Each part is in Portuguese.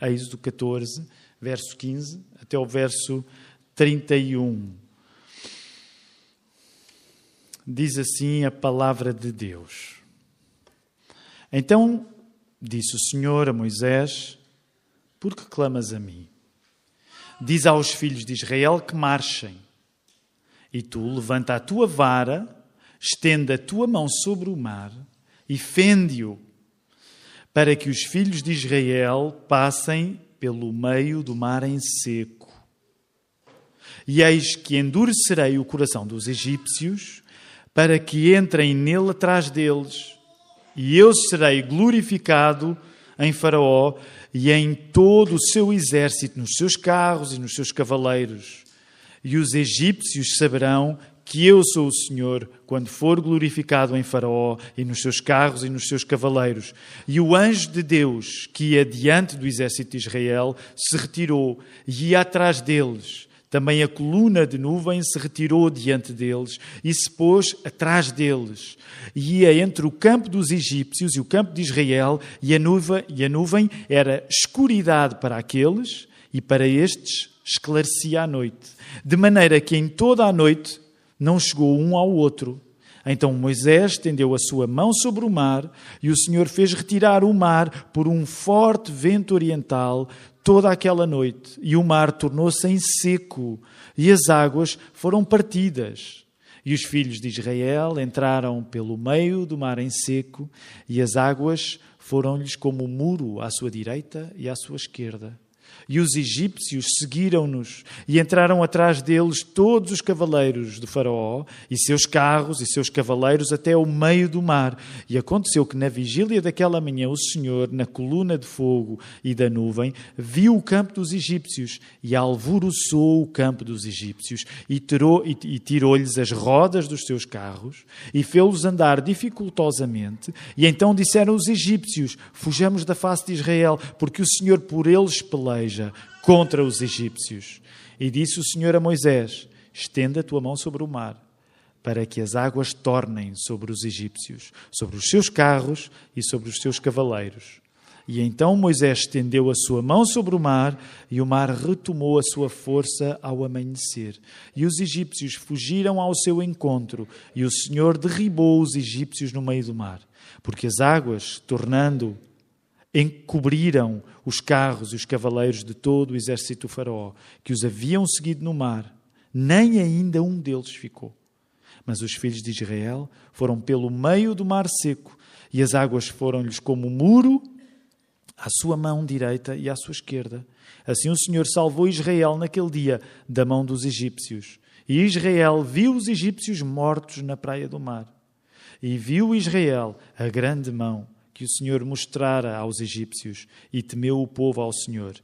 Êxodo 14, verso 15, até o verso 31. Diz assim a palavra de Deus. Então disse o Senhor a Moisés: por que clamas a mim? Diz aos filhos de Israel que marchem. E tu levanta a tua vara, estende a tua mão sobre o mar e fende-o, para que os filhos de Israel passem pelo meio do mar em seco. E eis que endurecerei o coração dos egípcios, para que entrem nele atrás deles. E eu serei glorificado em Faraó e em todo o seu exército, nos seus carros e nos seus cavaleiros. E os egípcios saberão que eu sou o Senhor, quando for glorificado em Faraó e nos seus carros e nos seus cavaleiros. E o anjo de Deus, que ia diante do exército de Israel, se retirou e ia atrás deles. Também a coluna de nuvem se retirou diante deles e se pôs atrás deles. E ia entre o campo dos egípcios e o campo de Israel, e a nuvem era escuridade para aqueles, e para estes esclarecia a noite. De maneira que em toda a noite não chegou um ao outro. Então Moisés estendeu a sua mão sobre o mar, e o Senhor fez retirar o mar por um forte vento oriental toda aquela noite. E o mar tornou-se em seco, e as águas foram partidas. E os filhos de Israel entraram pelo meio do mar em seco, e as águas foram-lhes como um muro à sua direita e à sua esquerda. E os egípcios seguiram-nos e entraram atrás deles todos os cavaleiros de Faraó e seus carros e seus cavaleiros até o meio do mar. E aconteceu que na vigília daquela manhã o Senhor, na coluna de fogo e da nuvem, viu o campo dos egípcios e alvoroçou o campo dos egípcios e tirou-lhes as rodas dos seus carros e fê-los andar dificultosamente. E então disseram os egípcios: fujamos da face de Israel, porque o Senhor por eles peleja contra os egípcios. E disse o Senhor a Moisés: estenda a tua mão sobre o mar, para que as águas tornem sobre os egípcios, sobre os seus carros e sobre os seus cavaleiros. E então Moisés estendeu a sua mão sobre o mar, e o mar retomou a sua força ao amanhecer. E os egípcios fugiram ao seu encontro, e o Senhor derribou os egípcios no meio do mar, porque as águas, tornando, encobriram os carros e os cavaleiros de todo o exército do Faraó, que os haviam seguido no mar. Nem ainda um deles ficou. Mas os filhos de Israel foram pelo meio do mar seco, e as águas foram-lhes como um muro à sua mão direita e à sua esquerda. Assim o Senhor salvou Israel naquele dia da mão dos egípcios. E Israel viu os egípcios mortos na praia do mar. E viu Israel a grande mão que o Senhor mostrara aos egípcios, e temeu o povo ao Senhor,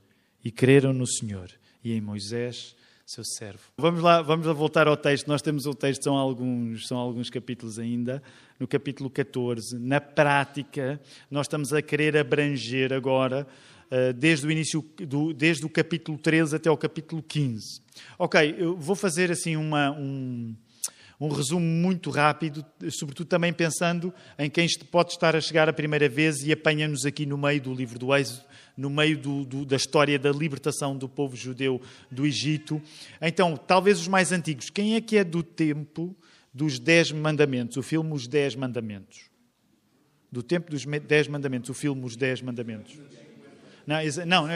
e creram no Senhor e em Moisés, seu servo. Vamos lá voltar ao texto. Nós temos o texto, são alguns capítulos ainda. No capítulo 14, na prática, nós estamos a querer abranger agora, desde o início, desde o capítulo 13 até o capítulo 15. Ok, eu vou fazer assim um resumo muito rápido, sobretudo também pensando em quem pode estar a chegar a primeira vez e apanha-nos aqui no meio do livro do Êxodo, no meio da história da libertação do povo judeu do Egito. Então, talvez os mais antigos. Quem é que é do tempo dos 10 mandamentos? O filme Os 10 Mandamentos. Do tempo dos 10 mandamentos. O filme Os 10 Mandamentos. Não.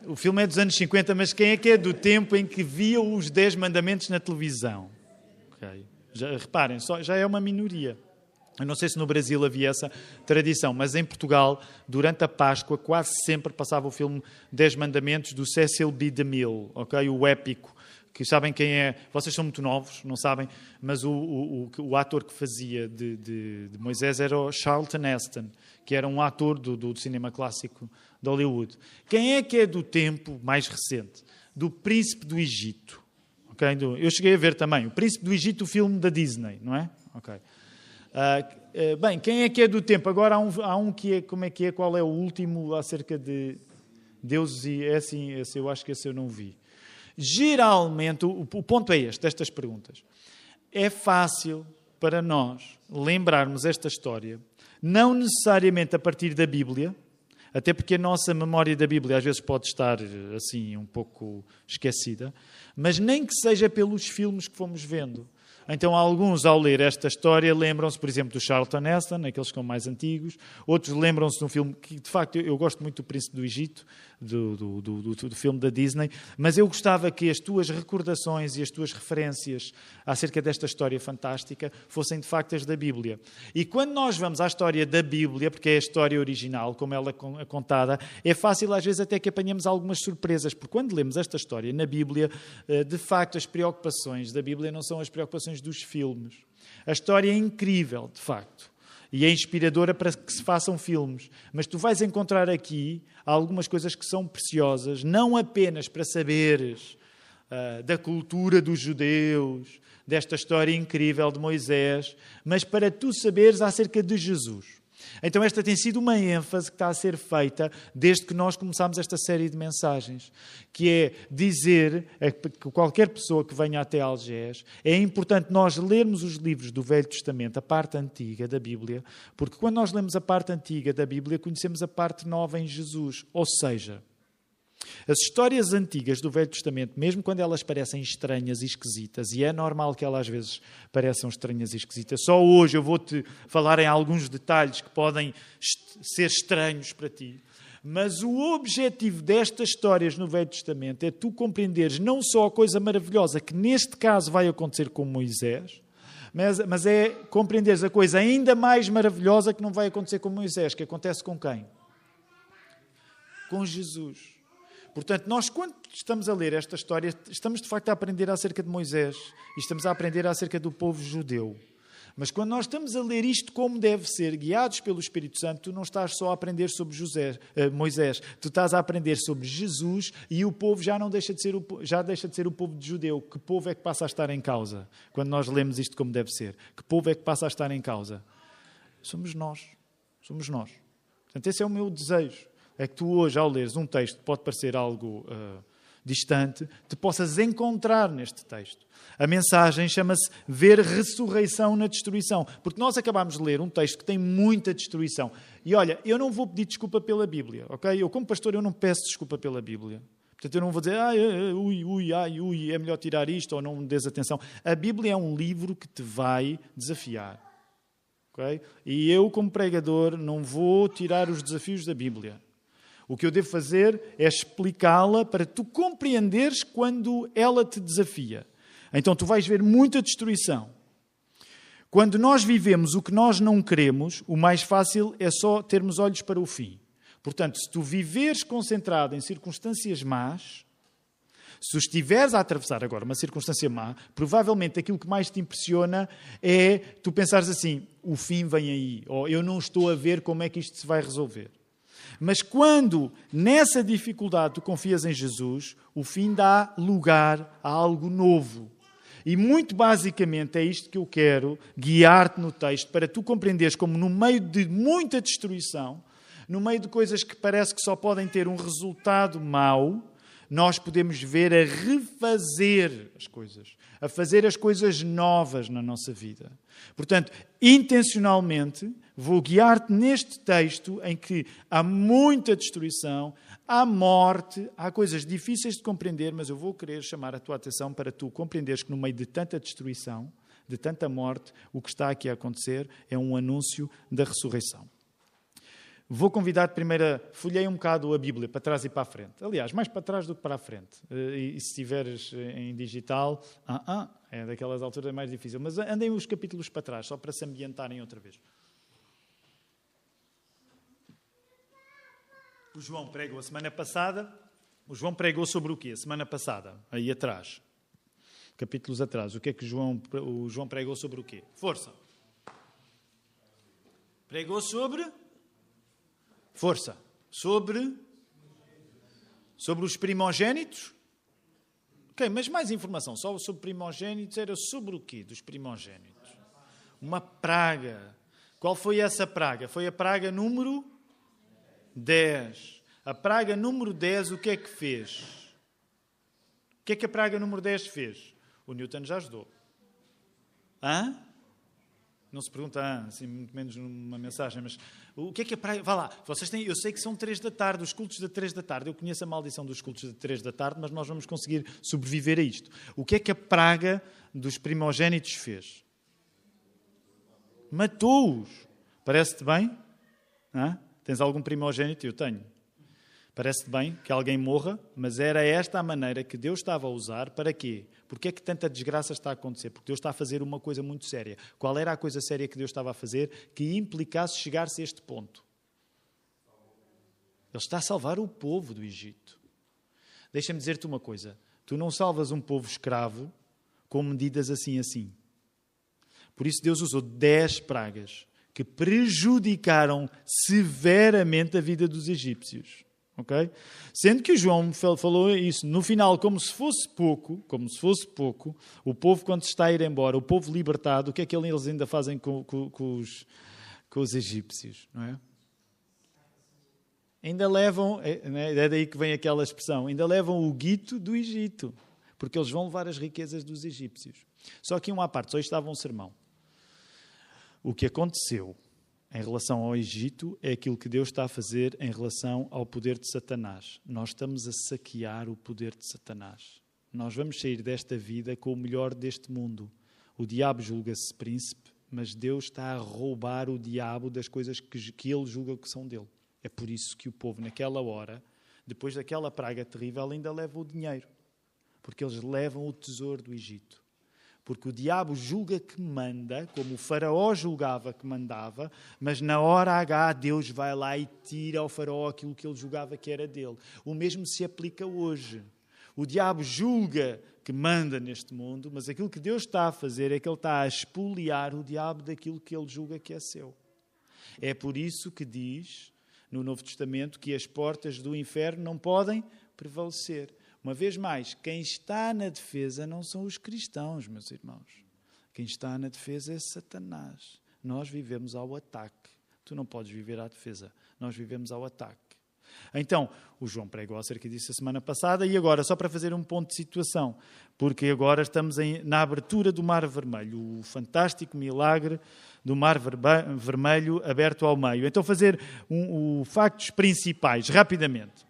O filme é dos anos 50, mas quem é que é do tempo em que via os 10 mandamentos na televisão? Okay. Reparem, já é uma minoria. Eu não sei se no Brasil havia essa tradição, mas em Portugal, durante a Páscoa, quase sempre passava o filme 10 Mandamentos do Cecil B. DeMille, okay? O épico, que sabem quem é. Vocês são muito novos, não sabem, mas o ator que fazia de Moisés era o Charlton Heston, que era um ator do cinema clássico de Hollywood. Quem é que é do tempo mais recente? Do Príncipe do Egito. Okay? Eu cheguei a ver também o Príncipe do Egito, o filme da Disney, não é? Okay. Bem, quem é que é do tempo? Agora há um que é, como é que é? Qual é o último acerca de Deus? E é assim, eu acho que esse eu não vi. Geralmente, o ponto é estas perguntas. É fácil para nós lembrarmos esta história, não necessariamente a partir da Bíblia, Até porque a nossa memória da Bíblia às vezes pode estar assim um pouco esquecida, mas nem que seja pelos filmes que fomos vendo. Então, alguns, ao ler esta história, lembram-se, por exemplo, do Charlton Heston, aqueles que são mais antigos. Outros lembram-se de um filme que, de facto, eu gosto muito do Príncipe do Egito, do filme da Disney, mas eu gostava que as tuas recordações e as tuas referências acerca desta história fantástica fossem, de facto, as da Bíblia. E quando nós vamos à história da Bíblia, porque é a história original, como ela é contada, é fácil, às vezes, até que apanhamos algumas surpresas, porque quando lemos esta história na Bíblia, de facto, as preocupações da Bíblia não são as preocupações dos filmes. A história é incrível, de facto, e é inspiradora para que se façam filmes. Mas tu vais encontrar aqui algumas coisas que são preciosas, não apenas para saberes da cultura dos judeus, desta história incrível de Moisés, mas para tu saberes acerca de Jesus. Então esta tem sido uma ênfase que está a ser feita desde que nós começámos esta série de mensagens, que é dizer a qualquer pessoa que venha até Algés, é importante nós lermos os livros do Velho Testamento, a parte antiga da Bíblia, porque quando nós lemos a parte antiga da Bíblia, conhecemos a parte nova em Jesus, ou seja, as histórias antigas do Velho Testamento, mesmo quando elas parecem estranhas e esquisitas, e é normal que elas às vezes pareçam estranhas e esquisitas, só hoje eu vou-te falar em alguns detalhes que podem ser estranhos para ti, mas o objetivo destas histórias no Velho Testamento é tu compreenderes não só a coisa maravilhosa que neste caso vai acontecer com Moisés, mas é compreenderes a coisa ainda mais maravilhosa que não vai acontecer com Moisés, que acontece com quem? Com Jesus. Portanto, nós, quando estamos a ler esta história, estamos de facto a aprender acerca de Moisés e estamos a aprender acerca do povo judeu. Mas quando nós estamos a ler isto como deve ser, guiados pelo Espírito Santo, tu não estás só a aprender sobre Moisés, tu estás a aprender sobre Jesus e o povo já deixa de ser o povo de judeu. Que povo é que passa a estar em causa? Quando nós lemos isto como deve ser, que povo é que passa a estar em causa? Somos nós. Somos nós. Portanto, esse é o meu desejo. É que tu hoje, ao leres um texto que pode parecer algo distante, te possas encontrar neste texto. A mensagem chama-se ver ressurreição na destruição. Porque nós acabámos de ler um texto que tem muita destruição. E olha, eu não vou pedir desculpa pela Bíblia, ok? Eu, como pastor, eu não peço desculpa pela Bíblia. Portanto, eu não vou dizer, é melhor tirar isto ou não me des atenção. A Bíblia é um livro que te vai desafiar. Okay? E eu, como pregador, não vou tirar os desafios da Bíblia. O que eu devo fazer é explicá-la para tu compreenderes quando ela te desafia. Então tu vais ver muita destruição. Quando nós vivemos o que nós não queremos, o mais fácil é só termos olhos para o fim. Portanto, se tu viveres concentrado em circunstâncias más, se estiveres a atravessar agora uma circunstância má, provavelmente aquilo que mais te impressiona é tu pensares assim, o fim vem aí, ou eu não estou a ver como é que isto se vai resolver. Mas quando nessa dificuldade tu confias em Jesus, o fim dá lugar a algo novo. E muito basicamente é isto que eu quero guiar-te no texto, para tu compreenderes como no meio de muita destruição, no meio de coisas que parece que só podem ter um resultado mau, nós podemos ver a refazer as coisas, a fazer as coisas novas na nossa vida. Portanto, intencionalmente, vou guiar-te neste texto em que há muita destruição, há morte, há coisas difíceis de compreender, mas eu vou querer chamar a tua atenção para tu compreenderes que no meio de tanta destruição, de tanta morte, o que está aqui a acontecer é um anúncio da ressurreição. Vou convidar-te primeiro a folhear um bocado a Bíblia, para trás e para a frente. Aliás, mais para trás do que para a frente. E se estiveres em digital, é daquelas alturas mais difícil. Mas andem os capítulos para trás, só para se ambientarem outra vez. O João pregou a semana passada. O João pregou sobre o quê? A semana passada, aí atrás. Capítulos atrás. O que é que o João pregou sobre o quê? Força. Pregou sobre... Força. Sobre os primogênitos? Ok, mas mais informação. Só sobre primogênitos era sobre o quê dos primogênitos? Uma praga. Qual foi essa praga? Foi a praga número 10. A praga número 10, o que é que fez? O que é que a praga número 10 fez? O Newton já ajudou. não se pergunta assim, muito menos numa mensagem, mas o que é a praga? Vá lá, vocês têm, eu sei que são 3 da tarde, os cultos de 3 da tarde, eu conheço a maldição dos cultos de 3 da tarde, mas nós vamos conseguir sobreviver a isto. O que é que a praga dos primogénitos fez? Matou-os. Parece-te bem? Tens algum primogénito? Eu tenho. Parece-te bem que alguém morra, mas era esta a maneira que Deus estava a usar. Para quê? Porque é que tanta desgraça está a acontecer? Porque Deus está a fazer uma coisa muito séria. Qual era a coisa séria que Deus estava a fazer que implicasse chegar-se a este ponto? Ele está a salvar o povo do Egito. Deixa-me dizer-te uma coisa. Tu não salvas um povo escravo com medidas assim. Por isso Deus usou 10 pragas que prejudicaram severamente a vida dos egípcios. Okay? Sendo que o João falou isso no final como se fosse pouco, o povo quando se está a ir embora, o povo libertado, o que é que eles ainda fazem com os egípcios? Não é? Ainda levam, é daí que vem aquela expressão, ainda levam o guito do Egito, porque eles vão levar as riquezas dos egípcios. Só que à parte, só estava um sermão. O que aconteceu em relação ao Egito é aquilo que Deus está a fazer em relação ao poder de Satanás. Nós estamos a saquear o poder de Satanás. Nós vamos sair desta vida com o melhor deste mundo. O diabo julga-se príncipe, mas Deus está a roubar o diabo das coisas que ele julga que são dele. É por isso que o povo, naquela hora, depois daquela praga terrível, ainda leva o dinheiro. Porque eles levam o tesouro do Egito. Porque o diabo julga que manda, como o faraó julgava que mandava, mas na hora H Deus vai lá e tira ao faraó aquilo que ele julgava que era dele. O mesmo se aplica hoje. O diabo julga que manda neste mundo, mas aquilo que Deus está a fazer é que ele está a expoliar o diabo daquilo que ele julga que é seu. É por isso que diz no Novo Testamento que as portas do inferno não podem prevalecer. Uma vez mais, quem está na defesa não são os cristãos, meus irmãos. Quem está na defesa é Satanás. Nós vivemos ao ataque. Tu não podes viver à defesa. Nós vivemos ao ataque. Então, o João pregou acerca disso a semana passada e agora, só para fazer um ponto de situação, porque agora estamos na abertura do Mar Vermelho, o fantástico milagre do Mar Vermelho aberto ao meio. Então, fazer os factos principais, rapidamente.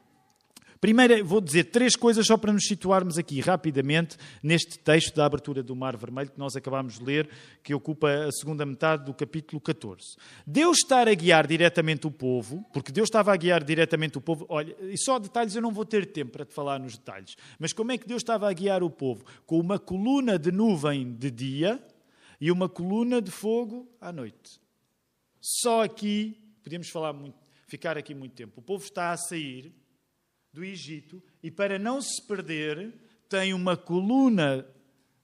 Primeiro, vou dizer 3 coisas só para nos situarmos aqui rapidamente neste texto da abertura do Mar Vermelho que nós acabámos de ler, que ocupa a segunda metade do capítulo 14. Deus estar a guiar diretamente o povo, porque Deus estava a guiar diretamente o povo, olha, e só detalhes eu não vou ter tempo para te falar nos detalhes, mas como é que Deus estava a guiar o povo? Com uma coluna de nuvem de dia e uma coluna de fogo à noite. Só aqui, podíamos ficar aqui muito tempo, o povo está a sair do Egito e para não se perder tem uma coluna,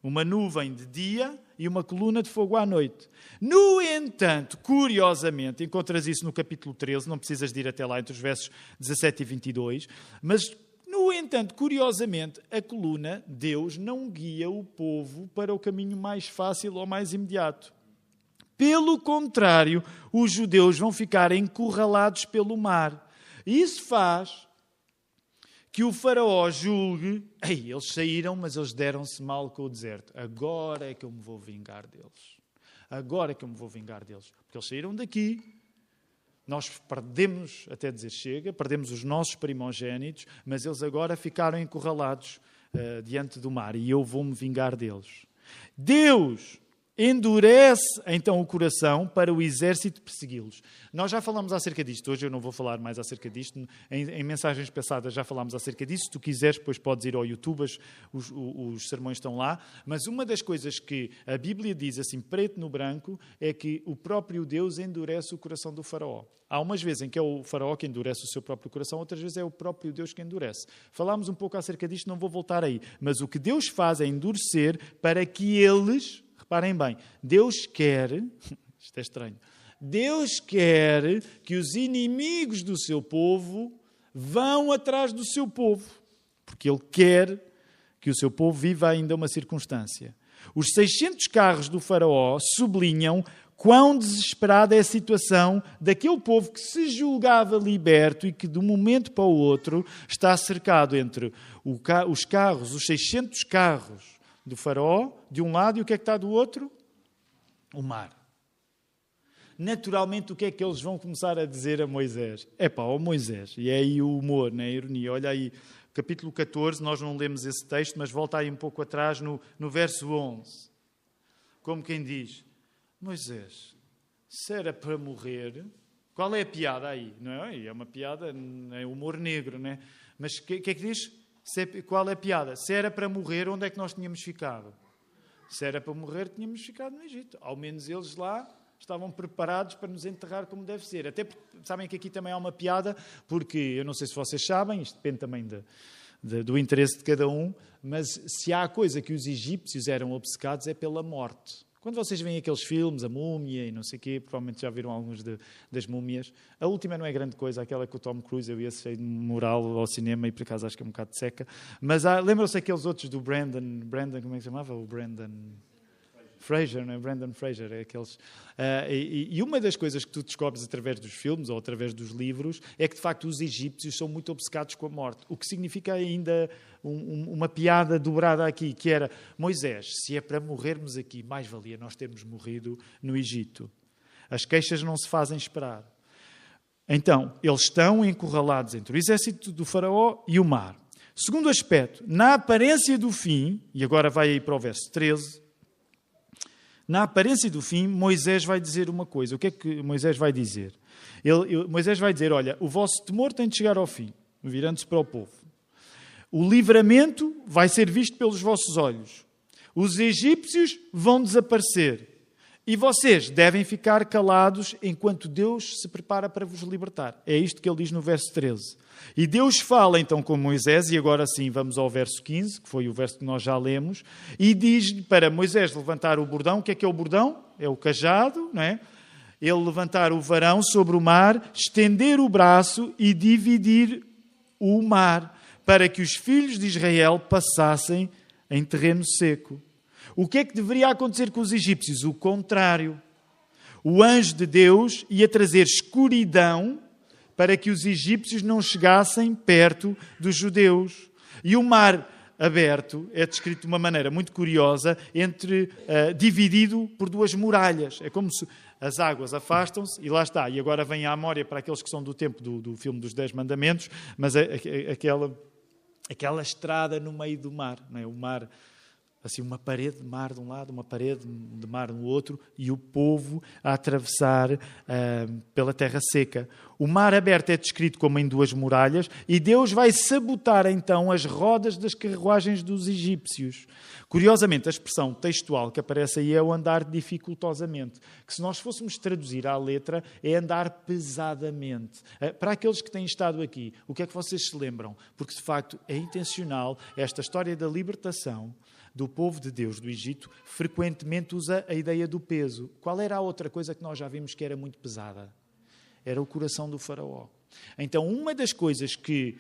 uma nuvem de dia e uma coluna de fogo à noite. No entanto, curiosamente, encontras isso no capítulo 13, não precisas de ir até lá entre os versos 17 e 22, mas no entanto, curiosamente, a coluna, Deus não guia o povo para o caminho mais fácil ou mais imediato. Pelo contrário, os judeus vão ficar encurralados pelo mar. E isso faz que o faraó julgue, eles saíram, mas eles deram-se mal com o deserto. Agora é que eu me vou vingar deles. Agora é que eu me vou vingar deles. Porque eles saíram daqui, nós perdemos, até dizer chega, perdemos os nossos primogénitos, mas eles agora ficaram encurralados diante do mar e eu vou-me vingar deles. Deus endurece então o coração para o exército persegui-los. Nós já falamos acerca disto, hoje eu não vou falar mais acerca disto, em mensagens passadas já falámos acerca disso, se tu quiseres depois podes ir ao YouTube, os sermões estão lá, mas uma das coisas que a Bíblia diz assim preto no branco é que o próprio Deus endurece o coração do faraó. Há umas vezes em que é o faraó que endurece o seu próprio coração, outras vezes é o próprio Deus que endurece. Falámos um pouco acerca disto, não vou voltar aí, mas o que Deus faz é endurecer para que eles... Reparem bem, Deus quer, isto é estranho, Deus quer que os inimigos do seu povo vão atrás do seu povo, porque Ele quer que o seu povo viva ainda uma circunstância. Os 600 carros do faraó sublinham quão desesperada é a situação daquele povo que se julgava liberto e que de um momento para o outro está cercado entre os carros, os 600 carros do faraó, de um lado, e o que é que está do outro? O mar. naturalmente o que é que eles vão começar a dizer a Moisés? Ó Moisés, e é aí o humor, né? A ironia. Olha aí, capítulo 14, nós não lemos esse texto, mas volta aí um pouco atrás no verso 11. Como quem diz, Moisés, se era para morrer, qual é a piada aí? Não é? É uma piada, é humor negro, não é? Mas o que é que diz? Qual é a piada? Se era para morrer, onde é que nós tínhamos ficado? Se era para morrer, tínhamos ficado no Egito. Ao menos eles lá estavam preparados para nos enterrar como deve ser. Até porque, sabem que aqui também há uma piada, porque, eu não sei se vocês sabem, isto depende também do interesse de cada um, mas se há coisa que os egípcios eram obcecados é pela morte. Quando vocês veem aqueles filmes, a múmia e não sei o quê, provavelmente já viram alguns das múmias. A última não é grande coisa, aquela com o Tom Cruise, eu ia sei de moral ao cinema e por acaso acho que é um bocado de seca. Mas lembram-se aqueles outros do Brandon, como é que se chamava? O Brandon Fraser, não é? Brandon Fraser, é aqueles. E uma das coisas que tu descobres através dos filmes ou através dos livros é que, de facto, os egípcios são muito obcecados com a morte. O que significa ainda uma piada dobrada aqui, que era, Moisés, se é para morrermos aqui, mais valia nós termos morrido no Egito. As queixas não se fazem esperar. Então, eles estão encurralados entre o exército do faraó e o mar. Segundo aspecto, na aparência do fim, e agora vai aí para o verso 13, na aparência do fim, Moisés vai dizer uma coisa. O que é que Moisés vai dizer? Moisés vai dizer, olha, o vosso temor tem de chegar ao fim, virando-se para o povo. O livramento vai ser visto pelos vossos olhos. Os egípcios vão desaparecer. E vocês devem ficar calados enquanto Deus se prepara para vos libertar. É isto que ele diz no verso 13. E Deus fala então com Moisés, e agora sim vamos ao verso 15, que foi o verso que nós já lemos, e diz para Moisés levantar o bordão. O que é o bordão? É o cajado, não é? Ele levantar o varão sobre o mar, estender o braço e dividir o mar, para que os filhos de Israel passassem em terreno seco. O que é que deveria acontecer com os egípcios? O contrário. O anjo de Deus ia trazer escuridão para que os egípcios não chegassem perto dos judeus. E o mar aberto é descrito de uma maneira muito curiosa, dividido por duas muralhas. É como se as águas afastam-se e lá está. E agora vem à memória para aqueles que são do tempo do filme dos 10 Mandamentos, mas aquela estrada no meio do mar, não é? O mar, assim, uma parede de mar de um lado, uma parede de mar no outro, e o povo a atravessar pela terra seca. O mar aberto é descrito como em duas muralhas, e Deus vai sabotar então as rodas das carruagens dos egípcios. Curiosamente, a expressão textual que aparece aí é o andar dificultosamente, que se nós fôssemos traduzir à letra, é andar pesadamente. Para aqueles que têm estado aqui, o que é que vocês se lembram? Porque, de facto, é intencional esta história da libertação do povo de Deus do Egito, frequentemente usa a ideia do peso. Qual era a outra coisa que nós já vimos que era muito pesada? Era o coração do faraó. Então, uma das coisas que,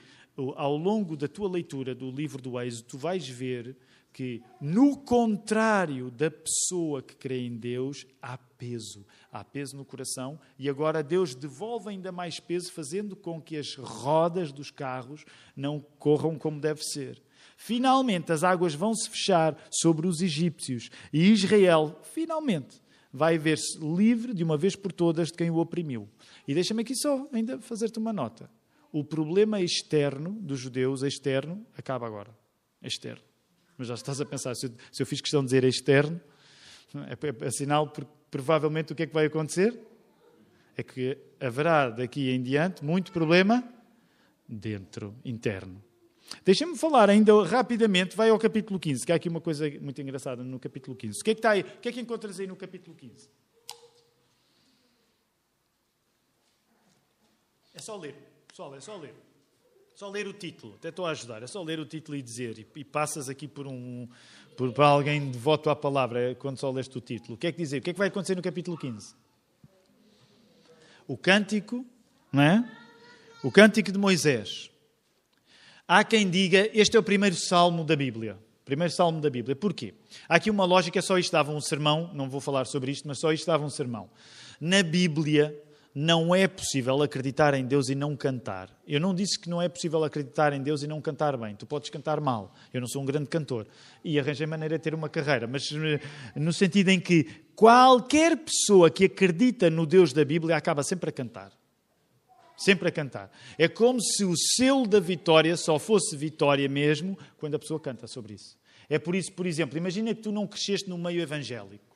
ao longo da tua leitura do livro do Êxodo, tu vais ver que, no contrário da pessoa que crê em Deus, há peso. Há peso no coração, e agora Deus devolve ainda mais peso, fazendo com que as rodas dos carros não corram como deve ser. Finalmente, as águas vão se fechar sobre os egípcios e Israel, finalmente, vai ver-se livre de uma vez por todas de quem o oprimiu. E deixa-me aqui só ainda fazer-te uma nota. O problema externo dos judeus, externo, acaba agora. Externo. Mas já estás a pensar, se eu fiz questão de dizer externo, é sinal, porque provavelmente o que é que vai acontecer? É que haverá daqui em diante muito problema dentro, interno. Deixem-me falar ainda rapidamente, vai ao capítulo 15, que há aqui uma coisa muito engraçada no capítulo 15. O que é que está aí? O que é que encontras aí no capítulo 15? É só ler, pessoal, é só ler. Só ler o título, até estou a ajudar, é só ler o título e dizer, e passas aqui por alguém devoto à palavra, quando só leste o título. O que é que dizer? O que é que vai acontecer no capítulo 15? O cântico, não é? O cântico de Moisés. Há quem diga, este é o primeiro salmo da Bíblia. Primeiro salmo da Bíblia. Porquê? Há aqui uma lógica, só isto dava um sermão, não vou falar sobre isto, mas só isto dava um sermão. Na Bíblia, não é possível acreditar em Deus e não cantar. Eu não disse que não é possível acreditar em Deus e não cantar bem. Tu podes cantar mal. Eu não sou um grande cantor. E arranjei maneira de ter uma carreira. Mas no sentido em que qualquer pessoa que acredita no Deus da Bíblia acaba sempre a cantar. Sempre a cantar. É como se o selo da vitória só fosse vitória mesmo quando a pessoa canta sobre isso. É por isso, por exemplo, imagina que tu não cresceste no meio evangélico.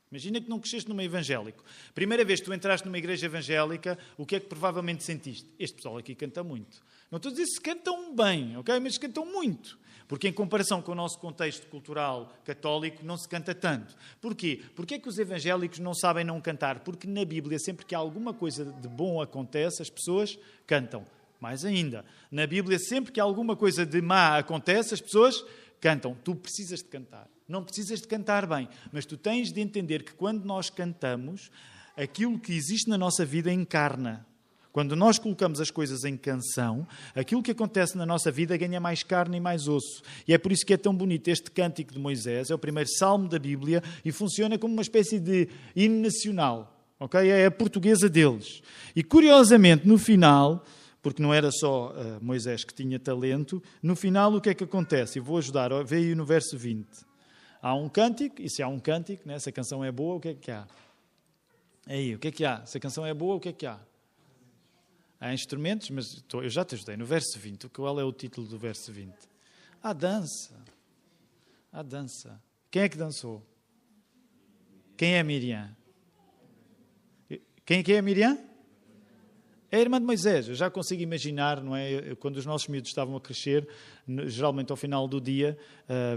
Imagina que não cresceste no meio evangélico. Primeira vez que tu entraste numa igreja evangélica, o que é que provavelmente sentiste? Este pessoal aqui canta muito. Não estou a dizer se cantam bem, ok? Mas cantam muito. Porque em comparação com o nosso contexto cultural católico, não se canta tanto. Porquê? Porque é que os evangélicos não sabem não cantar? Porque na Bíblia, sempre que alguma coisa de bom acontece, as pessoas cantam. Mais ainda, na Bíblia, sempre que alguma coisa de má acontece, as pessoas cantam. Tu precisas de cantar. Não precisas de cantar bem, mas tu tens de entender que quando nós cantamos, aquilo que existe na nossa vida encarna. Quando nós colocamos as coisas em canção, aquilo que acontece na nossa vida ganha mais carne e mais osso. E é por isso que é tão bonito este cântico de Moisés, é o primeiro salmo da Bíblia e funciona como uma espécie de hino nacional. Okay? É a portuguesa deles. E curiosamente, no final, porque não era só Moisés que tinha talento, no final o que é que acontece? Eu vou ajudar, vê aí no verso 20. Há um cântico, e se há um cântico, né, se a canção é boa, o que é que há? Aí, o que é que há? Se a canção é boa, o que é que há? Há instrumentos, mas eu já te ajudei. No verso 20, qual é o título do verso 20? Há dança. Há dança. Quem é que dançou? Quem é Miriam? Quem é Miriam? É a irmã de Moisés. Eu já consigo imaginar, não é? Quando os nossos miúdos estavam a crescer, geralmente ao final do dia,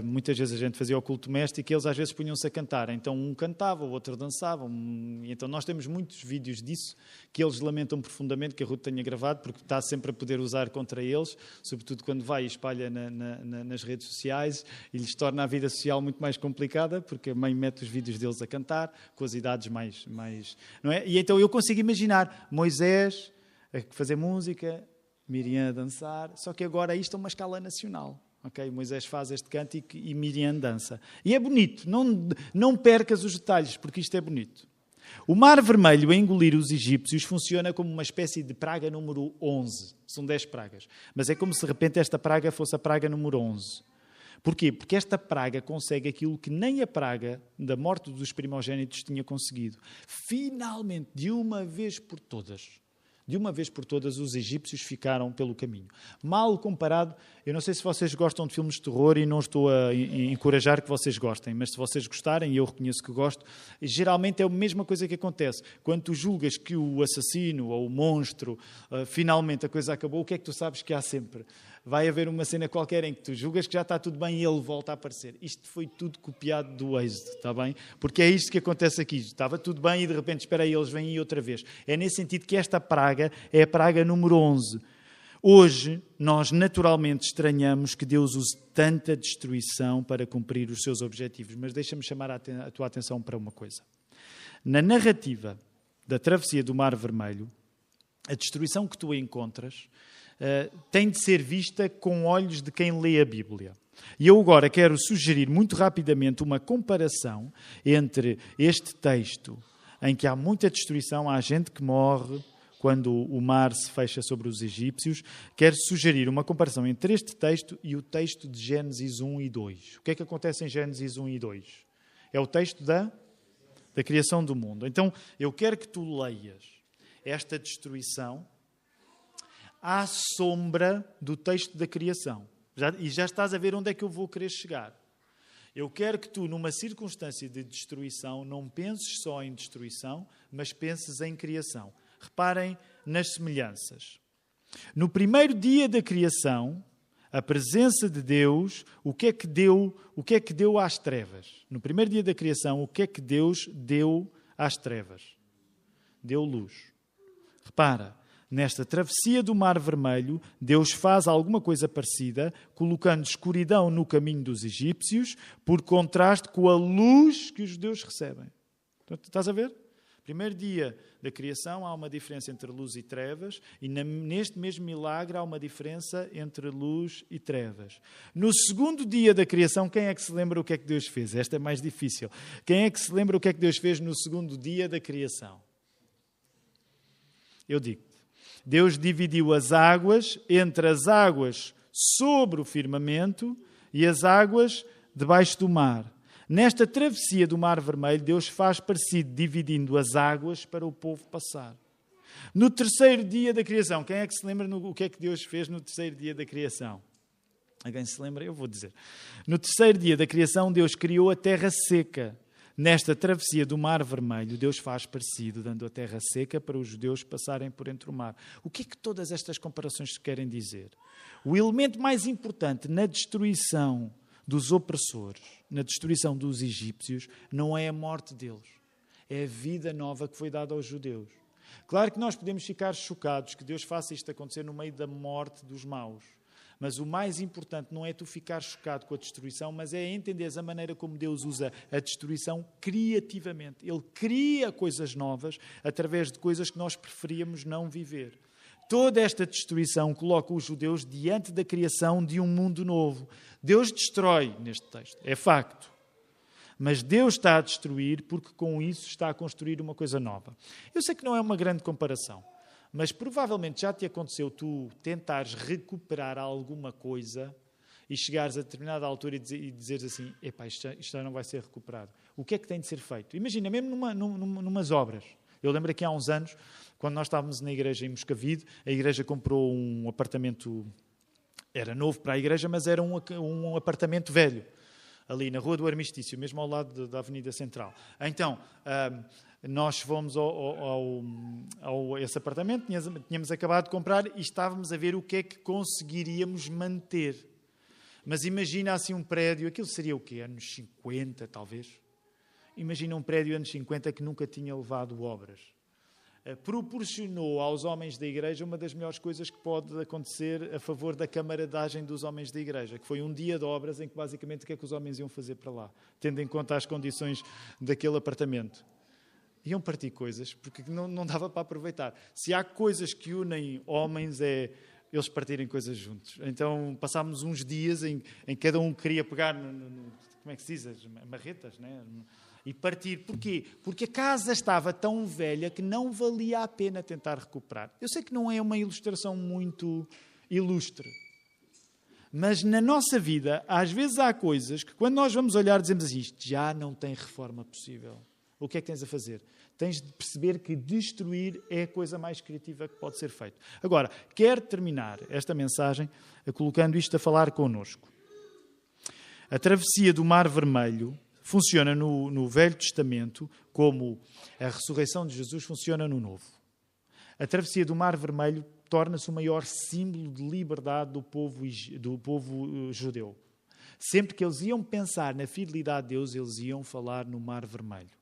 muitas vezes a gente fazia o culto doméstico e eles às vezes punham-se a cantar. Então um cantava, o outro dançava. Então nós temos muitos vídeos disso que eles lamentam profundamente que a Ruth tenha gravado, porque está sempre a poder usar contra eles, sobretudo quando vai e espalha nas redes sociais e lhes torna a vida social muito mais complicada, porque a mãe mete os vídeos deles a cantar, com as idades mais não é? E então eu consigo imaginar Moisés a fazer música, Miriam a dançar, só que agora isto é uma escala nacional. Okay? Moisés faz este cântico e Miriam dança. E é bonito, não percas os detalhes, porque isto é bonito. O Mar Vermelho a engolir os egípcios funciona como uma espécie de praga número 11. São 10 pragas. Mas é como se de repente esta praga fosse a praga número 11. Porquê? Porque esta praga consegue aquilo que nem a praga da morte dos primogénitos tinha conseguido. Finalmente, de uma vez por todas, os egípcios ficaram pelo caminho. Mal comparado, eu não sei se vocês gostam de filmes de terror e não estou a encorajar que vocês gostem, mas se vocês gostarem, e eu reconheço que gosto, geralmente é a mesma coisa que acontece. Quando tu julgas que o assassino ou o monstro, finalmente a coisa acabou, o que é que tu sabes que há sempre? Vai haver uma cena qualquer em que tu julgas que já está tudo bem e ele volta a aparecer. Isto foi tudo copiado do Êxodo, está bem? Porque é isto que acontece aqui. Estava tudo bem e de repente, espera aí, eles vêm aí outra vez. É nesse sentido que esta praga é a praga número 11. Hoje, nós naturalmente estranhamos que Deus use tanta destruição para cumprir os seus objetivos. Mas deixa-me chamar a tua atenção para uma coisa. Na narrativa da travessia do Mar Vermelho, a destruição que tu encontras tem de ser vista com olhos de quem lê a Bíblia. E eu agora quero sugerir muito rapidamente uma comparação entre este texto, em que há muita destruição, há gente que morre quando o mar se fecha sobre os egípcios. Quero sugerir uma comparação entre este texto e o texto de Gênesis 1 e 2. O que é que acontece em Gênesis 1 e 2? É o texto da criação do mundo. Então, eu quero que tu leias esta destruição à sombra do texto da criação. Já estás a ver onde é que eu vou querer chegar. Eu quero que tu, numa circunstância de destruição, não penses só em destruição, mas penses em criação. Reparem nas semelhanças. No primeiro dia da criação, a presença de Deus, o que é que deu às trevas? No primeiro dia da criação, o que é que Deus deu às trevas? Deu luz. Repara, nesta travessia do Mar Vermelho, Deus faz alguma coisa parecida, colocando escuridão no caminho dos egípcios, por contraste com a luz que os judeus recebem. Então, estás a ver? Primeiro dia da criação há uma diferença entre luz e trevas, e neste mesmo milagre há uma diferença entre luz e trevas. No segundo dia da criação, quem é que se lembra o que é que Deus fez? Esta é mais difícil. Quem é que se lembra o que é que Deus fez no segundo dia da criação? Eu digo-te. Deus dividiu as águas entre as águas sobre o firmamento e as águas debaixo do mar. Nesta travessia do Mar Vermelho, Deus faz parecido, dividindo as águas para o povo passar. No terceiro dia da criação, quem é que se lembra o que é que Deus fez no terceiro dia da criação? Alguém se lembra? Eu vou dizer. No terceiro dia da criação, Deus criou a terra seca. Nesta travessia do Mar Vermelho, Deus faz parecido, dando a terra seca para os judeus passarem por entre o mar. O que é que todas estas comparações querem dizer? O elemento mais importante na destruição dos opressores, na destruição dos egípcios, não é a morte deles. É a vida nova que foi dada aos judeus. Claro que nós podemos ficar chocados que Deus faça isto acontecer no meio da morte dos maus. Mas o mais importante não é tu ficar chocado com a destruição, mas é entenderes a maneira como Deus usa a destruição criativamente. Ele cria coisas novas através de coisas que nós preferíamos não viver. Toda esta destruição coloca os judeus diante da criação de um mundo novo. Deus destrói neste texto, é facto. Mas Deus está a destruir porque com isso está a construir uma coisa nova. Eu sei que não é uma grande comparação, mas provavelmente já te aconteceu tu tentares recuperar alguma coisa e chegares a determinada altura e dizeres assim, epá, isto já não vai ser recuperado. O que é que tem de ser feito? Imagina, mesmo numas obras. Eu lembro que há uns anos, quando nós estávamos na igreja em Moscavide, a igreja comprou um apartamento, era novo para a igreja, mas era um apartamento velho, ali na Rua do Armistício, mesmo ao lado da Avenida Central. Então, nós fomos a esse apartamento, tínhamos acabado de comprar e estávamos a ver o que é que conseguiríamos manter. Mas imagina assim um prédio, aquilo seria o quê? Anos 50, talvez? Imagina um prédio anos 50 que nunca tinha levado obras. Proporcionou aos homens da igreja uma das melhores coisas que pode acontecer a favor da camaradagem dos homens da igreja, que foi um dia de obras em que basicamente o que é que os homens iam fazer para lá, tendo em conta as condições daquele apartamento. Iam partir coisas, porque não dava para aproveitar. Se há coisas que unem homens, é eles partirem coisas juntos. Então passámos uns dias em cada um queria pegar, como é que se diz? As marretas, né? E partir. Porquê? Porque a casa estava tão velha que não valia a pena tentar recuperar. Eu sei que não é uma ilustração muito ilustre, mas na nossa vida, às vezes há coisas que quando nós vamos olhar dizemos assim, isto já não tem reforma possível. O que é que tens a fazer? Tens de perceber que destruir é a coisa mais criativa que pode ser feita. Agora, quero terminar esta mensagem colocando isto a falar connosco. A travessia do Mar Vermelho funciona no Velho Testamento como a ressurreição de Jesus funciona no Novo. A travessia do Mar Vermelho torna-se o maior símbolo de liberdade do povo judeu. Sempre que eles iam pensar na fidelidade de Deus, eles iam falar no Mar Vermelho.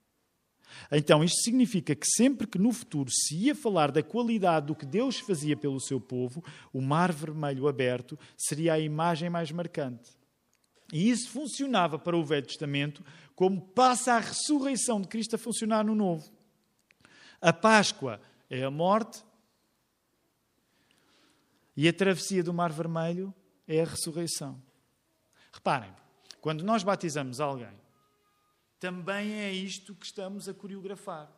Então, isto significa que sempre que no futuro se ia falar da qualidade do que Deus fazia pelo seu povo, o Mar Vermelho aberto seria a imagem mais marcante. E isso funcionava para o Velho Testamento como passa a ressurreição de Cristo a funcionar no Novo. A Páscoa é a morte e a travessia do Mar Vermelho é a ressurreição. Reparem, quando nós batizamos alguém, também é isto que estamos a coreografar.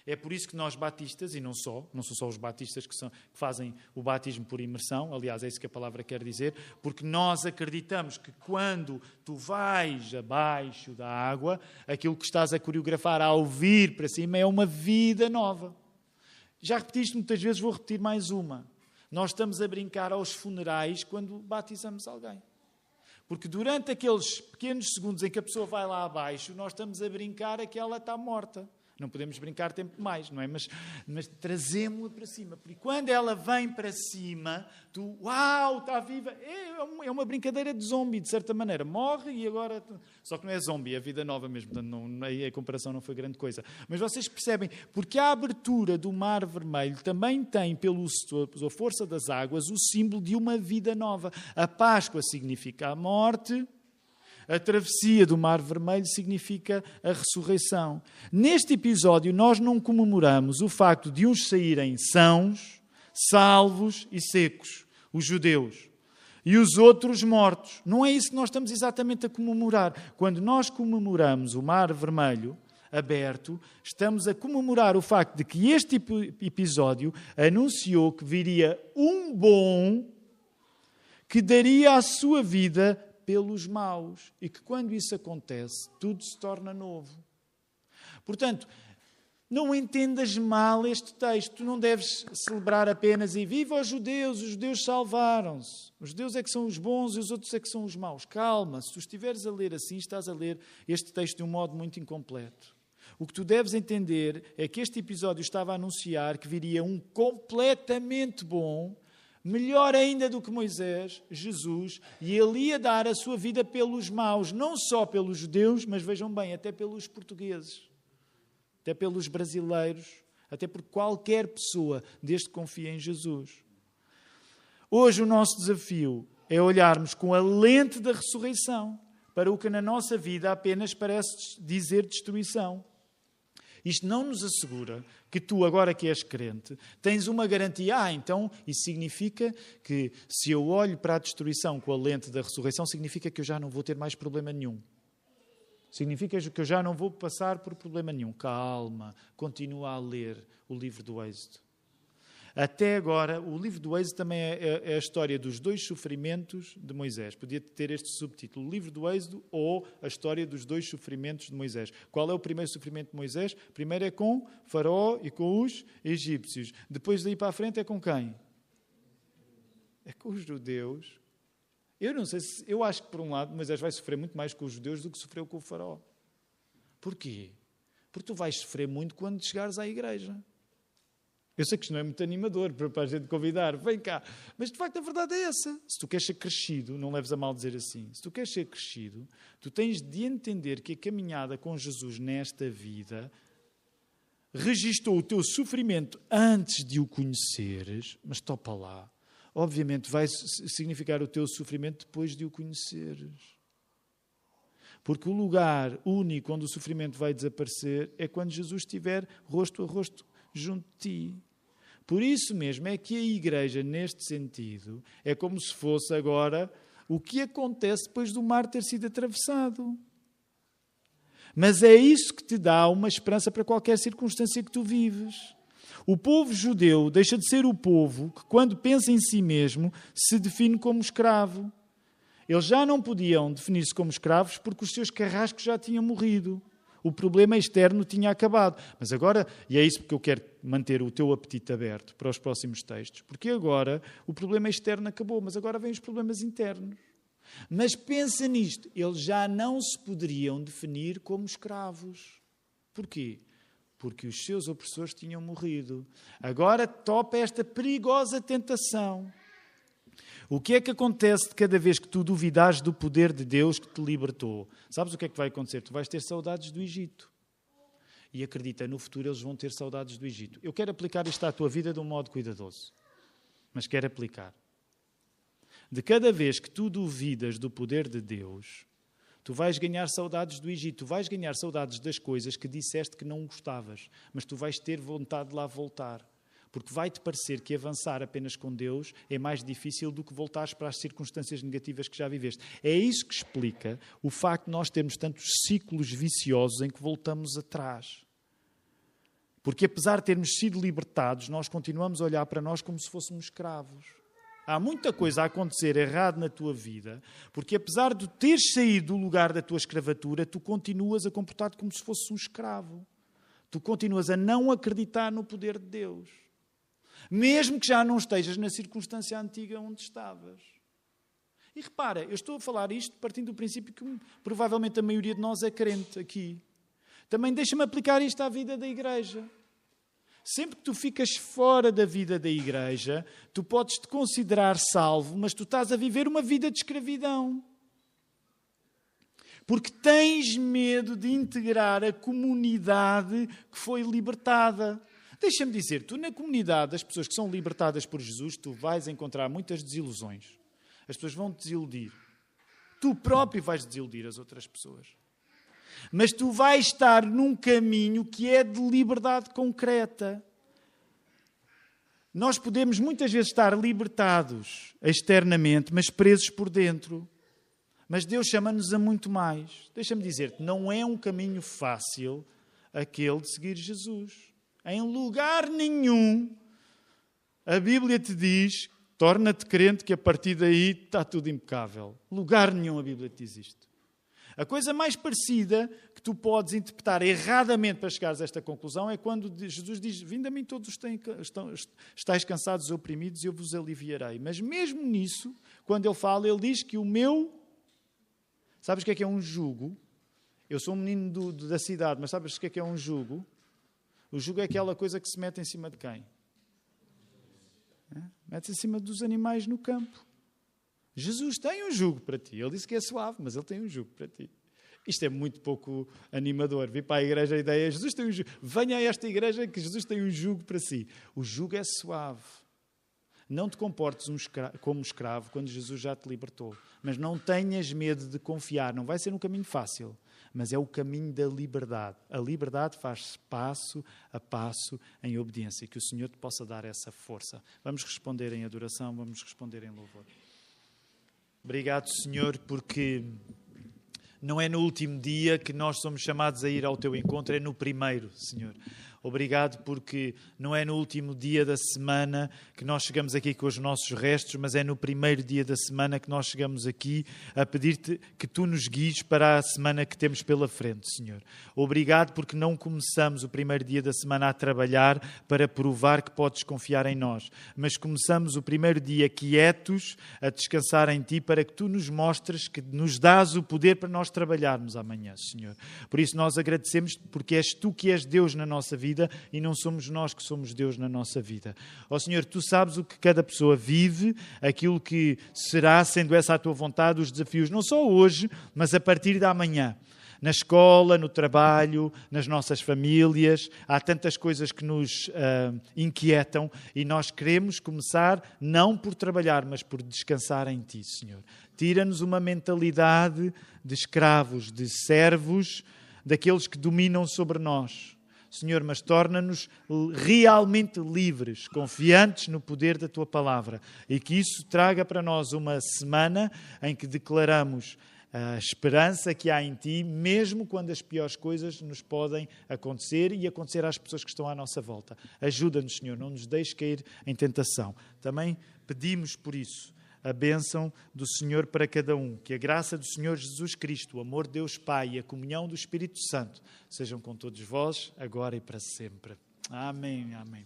É por isso que nós batistas, e não são só os batistas que fazem o batismo por imersão, aliás, é isso que a palavra quer dizer, porque nós acreditamos que quando tu vais abaixo da água, aquilo que estás a coreografar ao vir para cima é uma vida nova. Já repetiste muitas vezes, vou repetir mais uma. Nós estamos a brincar aos funerais quando batizamos alguém. Porque durante aqueles pequenos segundos em que a pessoa vai lá abaixo, nós estamos a brincar a que ela está morta. Não podemos brincar tempo demais, não é? Mas trazemos-la para cima. Porque quando ela vem para cima, tu, uau, está viva. É uma brincadeira de zombie, de certa maneira. Morre e agora... Só que não é zombie, é vida nova mesmo. Portanto, a comparação não foi grande coisa. Mas vocês percebem, porque a abertura do Mar Vermelho também tem, pela força das águas, o símbolo de uma vida nova. A Páscoa significa a morte... A travessia do Mar Vermelho significa a ressurreição. Neste episódio, nós não comemoramos o facto de uns saírem sãos, salvos e secos, os judeus, e os outros mortos. Não é isso que nós estamos exatamente a comemorar. Quando nós comemoramos o Mar Vermelho, aberto, estamos a comemorar o facto de que este episódio anunciou que viria um bom que daria a sua vida pelos maus. E que quando isso acontece, tudo se torna novo. Portanto, não entendas mal este texto. Tu não deves celebrar apenas e viva os judeus salvaram-se. Os judeus é que são os bons e os outros é que são os maus. Calma, se tu estiveres a ler assim, estás a ler este texto de um modo muito incompleto. O que tu deves entender é que este episódio estava a anunciar que viria um completamente bom, melhor ainda do que Moisés, Jesus, e ele ia dar a sua vida pelos maus, não só pelos judeus, mas vejam bem, até pelos portugueses. Até pelos brasileiros, até por qualquer pessoa, desde que confia em Jesus. Hoje o nosso desafio é olharmos com a lente da ressurreição para o que na nossa vida apenas parece dizer destruição. Isto não nos assegura que tu, agora que és crente, tens uma garantia. Então, isso significa que se eu olho para a destruição com a lente da ressurreição, significa que eu já não vou ter mais problema nenhum. Significa que eu já não vou passar por problema nenhum. Calma, continua a ler o livro do Êxodo. Até agora, o livro do Êxodo também é a história dos 2 sofrimentos de Moisés. Podia ter este subtítulo, o livro do Êxodo ou a história dos 2 sofrimentos de Moisés. Qual é o primeiro sofrimento de Moisés? Primeiro é com Faraó e com os egípcios. Depois daí para a frente é com quem? É com os judeus. Eu não sei se... Eu acho que, por um lado, Moisés vai sofrer muito mais com os judeus do que sofreu com o faraó. Porquê? Porque tu vais sofrer muito quando chegares à igreja. Eu sei que isto não é muito animador para a gente convidar. Vem cá. Mas, de facto, a verdade é essa. Se tu queres ser crescido, não leves a mal dizer assim. Se tu queres ser crescido, tu tens de entender que a caminhada com Jesus nesta vida registou o teu sofrimento antes de o conheceres, mas topa lá. Obviamente vai significar o teu sofrimento depois de o conheceres. Porque o lugar único onde o sofrimento vai desaparecer é quando Jesus estiver rosto a rosto junto de ti. Por isso mesmo é que a igreja, neste sentido, é como se fosse agora o que acontece depois do mar ter sido atravessado. Mas é isso que te dá uma esperança para qualquer circunstância que tu vives. O povo judeu deixa de ser o povo que, quando pensa em si mesmo, se define como escravo. Eles já não podiam definir-se como escravos porque os seus carrascos já tinham morrido. O problema externo tinha acabado. Mas agora, e é isso porque eu quero manter o teu apetite aberto para os próximos textos, porque agora o problema externo acabou, mas agora vêm os problemas internos. Mas pensa nisto, eles já não se poderiam definir como escravos. Porquê? Porque os seus opressores tinham morrido. Agora topa esta perigosa tentação. O que é que acontece de cada vez que tu duvidares do poder de Deus que te libertou? Sabes o que é que vai acontecer? Tu vais ter saudades do Egito. E acredita, no futuro eles vão ter saudades do Egito. Eu quero aplicar isto à tua vida de um modo cuidadoso. Mas quero aplicar. De cada vez que tu duvidas do poder de Deus, tu vais ganhar saudades do Egito, tu vais ganhar saudades das coisas que disseste que não gostavas, mas tu vais ter vontade de lá voltar. Porque vai-te parecer que avançar apenas com Deus é mais difícil do que voltares para as circunstâncias negativas que já viveste. É isso que explica o facto de nós termos tantos ciclos viciosos em que voltamos atrás. Porque apesar de termos sido libertados, nós continuamos a olhar para nós como se fôssemos escravos. Há muita coisa a acontecer errado na tua vida, porque apesar de teres saído do lugar da tua escravatura, tu continuas a comportar-te como se fosses um escravo. Tu continuas a não acreditar no poder de Deus. Mesmo que já não estejas na circunstância antiga onde estavas. E repara, eu estou a falar isto partindo do princípio que provavelmente a maioria de nós é crente aqui. Também deixa-me aplicar isto à vida da igreja. Sempre que tu ficas fora da vida da igreja, tu podes te considerar salvo, mas tu estás a viver uma vida de escravidão. Porque tens medo de integrar a comunidade que foi libertada. Deixa-me dizer, tu na comunidade das pessoas que são libertadas por Jesus, tu vais encontrar muitas desilusões. As pessoas vão te desiludir. Tu próprio vais desiludir as outras pessoas. Mas tu vais estar num caminho que é de liberdade concreta. Nós podemos muitas vezes estar libertados externamente, mas presos por dentro. Mas Deus chama-nos a muito mais. Deixa-me dizer-te, não é um caminho fácil aquele de seguir Jesus. Em lugar nenhum, a Bíblia te diz, torna-te crente que a partir daí está tudo impecável. Lugar nenhum a Bíblia te diz isto. A coisa mais parecida que tu podes interpretar erradamente para chegares a esta conclusão é quando Jesus diz: vinde a mim todos os que estáis cansados e oprimidos e eu vos aliviarei. Mas mesmo nisso, quando ele fala, ele diz que o meu... Sabes o que é um jugo? Eu sou um menino da cidade, mas sabes o que é um jugo? O jugo é aquela coisa que se mete em cima de quem? Mete-se em cima dos animais no campo. Jesus tem um jugo para ti. Ele disse que é suave, mas ele tem um jugo para ti. Isto é muito pouco animador. Vir para a igreja a ideia, Jesus tem um jugo. Venha a esta igreja que Jesus tem um jugo para si. O jugo é suave. Não te comportes como escravo quando Jesus já te libertou. Mas não tenhas medo de confiar. Não vai ser um caminho fácil, mas é o caminho da liberdade. A liberdade faz passo a passo em obediência. Que o Senhor te possa dar essa força. Vamos responder em adoração, vamos responder em louvor. Obrigado, Senhor, porque não é no último dia que nós somos chamados a ir ao Teu encontro, é no primeiro, Senhor. Obrigado porque não é no último dia da semana que nós chegamos aqui com os nossos restos, mas é no primeiro dia da semana que nós chegamos aqui a pedir-te que Tu nos guies para a semana que temos pela frente, Senhor. Obrigado porque não começamos o primeiro dia da semana a trabalhar para provar que podes confiar em nós, mas começamos o primeiro dia quietos a descansar em Ti para que Tu nos mostres que nos dás o poder para nós trabalharmos amanhã, Senhor. Por isso nós agradecemos porque és Tu que és Deus na nossa vida e não somos nós que somos Deus na nossa vida. Ó Senhor, Tu sabes o que cada pessoa vive, aquilo que será, sendo essa a Tua vontade, os desafios, não só hoje, mas a partir de amanhã. Na escola, no trabalho, nas nossas famílias, há tantas coisas que nos inquietam e nós queremos começar não por trabalhar, mas por descansar em Ti, Senhor. Tira-nos uma mentalidade de escravos, de servos, daqueles que dominam sobre nós. Senhor, mas torna-nos realmente livres, confiantes no poder da Tua palavra e que isso traga para nós uma semana em que declaramos a esperança que há em Ti, mesmo quando as piores coisas nos podem acontecer e acontecer às pessoas que estão à nossa volta. Ajuda-nos, Senhor, não nos deixes cair em tentação. Também pedimos por isso a bênção do Senhor para cada um. Que a graça do Senhor Jesus Cristo, o amor de Deus Pai e a comunhão do Espírito Santo sejam com todos vós, agora e para sempre. Amém, amém.